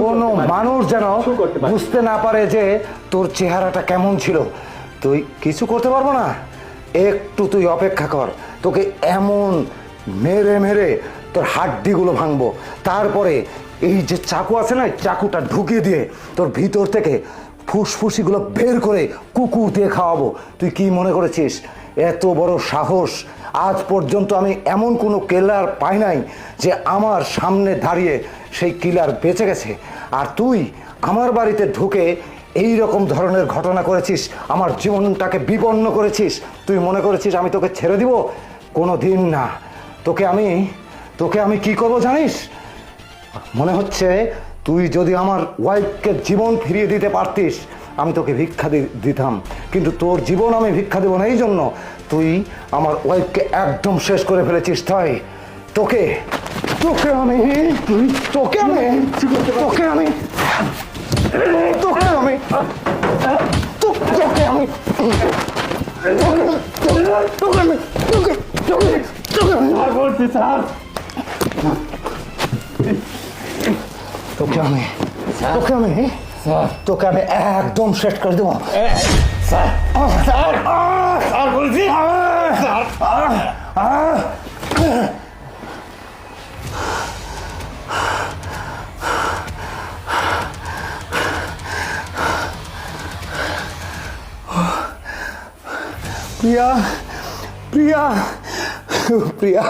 কোনো মানুষ যেন বুঝতে না পারে যে তোর চেহারাটা কেমন ছিল। তুই কিছু করতে পারবো না, একটু তুই অপেক্ষা কর। তোকে এমন মেরে মেরে তোর হাড্ডিগুলো ভাঙবো, তারপরে এই যে চাকু আছে না, চাকুটা ঢুকিয়ে দিয়ে তোর ভিতর থেকে ফুসফুসিগুলো বের করে কুকুর দিয়ে খাওয়াবো। তুই কি মনে করেছিস এত বড় সাহস? আজ পর্যন্ত আমি এমন কোনো কিলার পাই নাই যে আমার সামনে দাঁড়িয়ে সেই কিলার বেঁচে গেছে, আর তুই আমার বাড়িতে ঢুকে এই রকম ধরনের ঘটনা করেছিস, আমার জীবনটাকে বিপন্ন করেছিস। তুই মনে করেছিস আমি তোকে ছেড়ে দিব? কোনো দিন না। তোকে আমি কি করবো জানিস? মনে হচ্ছে তুই যদি আমার ওয়াইফকে জীবন ফিরিয়ে দিতে পারতিস, আমি তোকে ভিক্ষা দিতাম, কিন্তু তোর জীবন আমি ভিক্ষা দেবো না। এই জন্য তুই আমার ওয়াইফকে একদম শেষ করে ফেলেছিস। তাই তোকে তোকে আমি তোকে আমি তোকে আমি তোকে আমি তোকে আমি তোকে আমি তোকে আমি একদম শেষ করে দেবো। প্রিয়া প্রিয়া প্রিয়া